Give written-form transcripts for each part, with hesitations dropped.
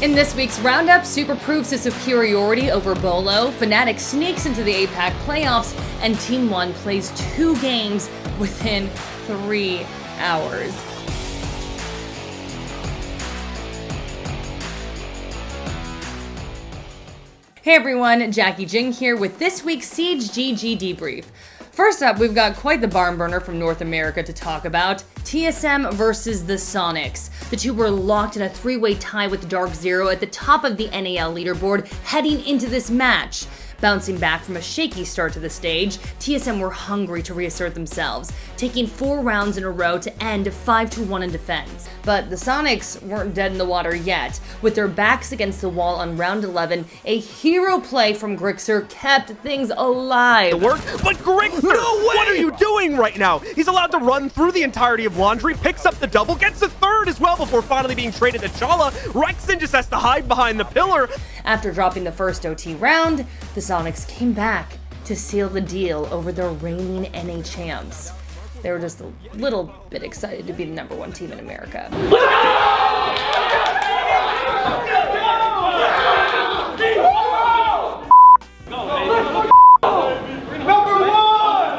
In this week's roundup, Super proves his superiority over Bolo, Fnatic sneaks into the APAC Playoffs, and Team 1 plays 2 games within 3 hours. Hey everyone, Jacki Jing here with this week's SiegeGG Debrief. First up, we've got quite the barn burner from North America to talk about. TSM versus the Soniqs. The two were locked in a 3-way tie with Dark Zero at the top of the NAL leaderboard heading into this match. Bouncing back from a shaky start to the stage, TSM were hungry to reassert themselves, taking 4 rounds in a row to end 5-1 in defense. But the Soniqs weren't dead in the water yet. With their backs against the wall on round 11, a hero play from Grixer kept things alive. But Grixer, what are you doing right now? He's allowed to run through the entirety of Laundry, picks up the double, gets the third as well before finally being traded to Chala. Rexon just has to hide behind the pillar. After dropping the first OT round, the Soniqs came back to seal the deal over the reigning NA champs. They were just a little bit excited to be the #1 team in America.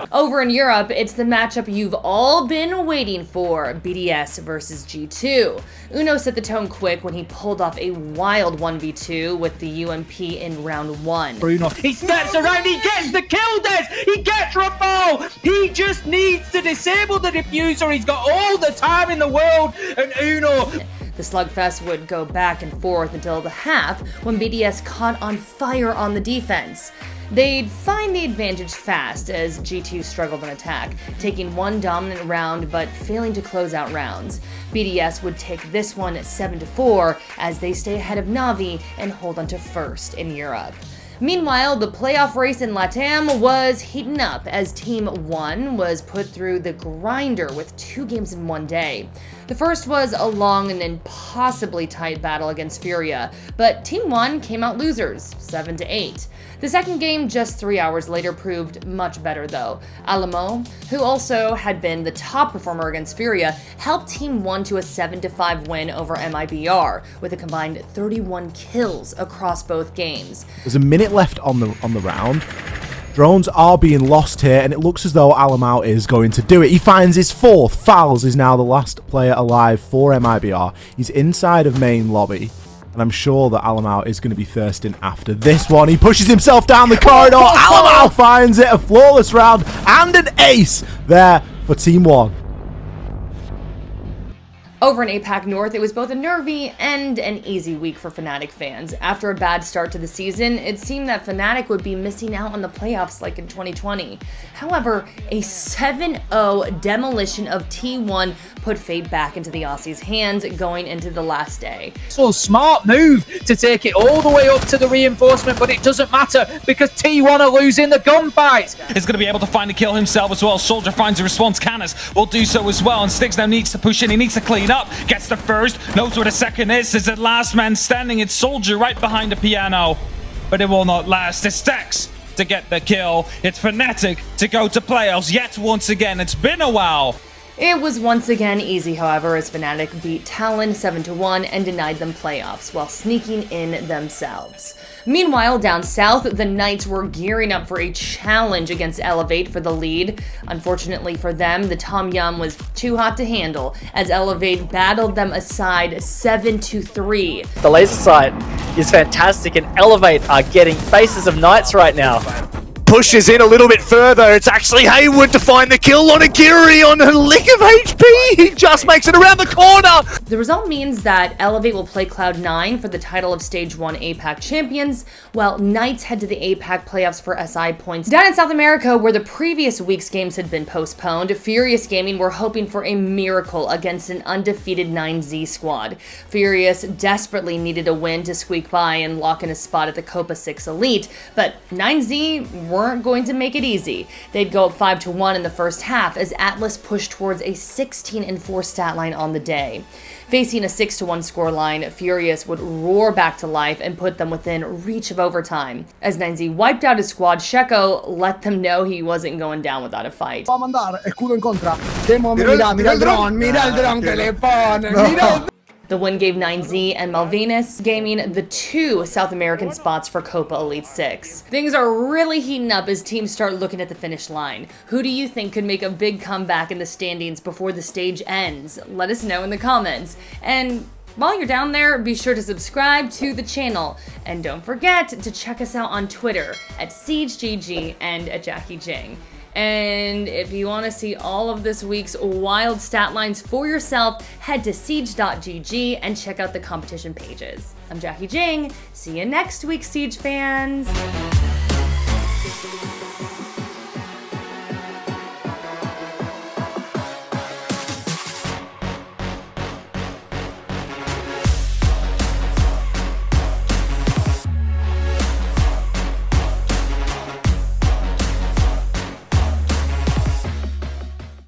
Over in Europe, it's the matchup you've all been waiting for, BDS versus G2. Uno set the tone quick when he pulled off a wild 1v2 with the UMP in round 1. Bruno, he steps around, he gets the kill, Des! He gets Rafal! He just needs to disable the diffuser, he's got all the time in the world, and Uno... The slugfest would go back and forth until the half, when BDS caught on fire on the defense. They'd find the advantage fast as G2 struggled on attack, taking 1 dominant round but failing to close out rounds. BDS would take this one 7-4 as they stay ahead of Na'Vi and hold on to first in Europe. Meanwhile, the playoff race in LATAM was heating up as Team 1 was put through the grinder with 2 games in 1 day. The first was a long and impossibly tight battle against Furia, but Team 1 came out losers, 7-8. The second game, just 3 hours later, proved much better though. Alamo, who also had been the top performer against Furia, helped Team 1 to a 7-5 win over MIBR, with a combined 31 kills across both games. There's a minute left on the round. Drones are being lost here, and it looks as though Alamo is going to do it. He finds his 4th. Fowls is now the last player alive for MIBR. He's inside of main lobby, and I'm sure that Alamo is going to be thirsting after this one. He pushes himself down the corridor. Alamo finds it, a flawless round, and an ace there for Team 1. Over in APAC North, it was both a nervy and an easy week for Fnatic fans. After a bad start to the season, it seemed that Fnatic would be missing out on the playoffs like in 2020. However, a 7-0 demolition of T1 put fate back into the Aussies' hands going into the last day. So smart move to take it all the way up to the reinforcement, but it doesn't matter because T1 are losing the gunfights. He's going to be able to find a kill himself as well. Soldier finds a response. Canis will do so as well, and Styx now needs to push in. He needs to clean up, gets the first, knows where the second is the last man standing. It's Soldier right behind the piano, but it will not last. It's Styx to get the kill. It's Fnatic to go to playoffs yet once again. It's been a while. It was once again easy, however, as Fnatic beat Talon 7-1 and denied them playoffs while sneaking in themselves. Meanwhile, down south, the Knights were gearing up for a challenge against Elevate for the lead. Unfortunately for them, the Tom Yum was too hot to handle as Elevate battled them aside 7-3. The laser sight is fantastic, and Elevate are getting faces of Knights right now. Pushes in a little bit further. It's actually Hayward to find the kill on Agiri on a lick of HP. He just makes it around the corner. The result means that Elevate will play Cloud9 for the title of Stage 1 APAC champions, while Knights head to the APAC playoffs for SI points. Down in South America, where the previous week's games had been postponed, Furious Gaming were hoping for a miracle against an undefeated 9Z squad. Furious desperately needed a win to squeak by and lock in a spot at the Copa 6 Elite, but 9Z weren't going to make it easy. They'd go up 5-1 in the first half as Atlas pushed towards a 16-4 stat line on the day. Facing a 6-1 scoreline, Furious would roar back to life and put them within reach of overtime. As 9Z wiped out his squad, Sheko let them know he wasn't going down without a fight. Va a mandare, escudo in contra. Demo, mira il drone che le pone. Mira. The win gave 9Z and Malvinas gaming the 2 South American spots for Copa Elite 6. Things are really heating up as teams start looking at the finish line. Who do you think could make a big comeback in the standings before the stage ends? Let us know in the comments. And while you're down there, be sure to subscribe to the channel. And don't forget to check us out on Twitter at SiegeGG and at Jacki Jing. And if you want to see all of this week's wild stat lines for yourself, head to siege.gg and check out the competition pages. I'm Jacki Jing. See you next week, Siege fans.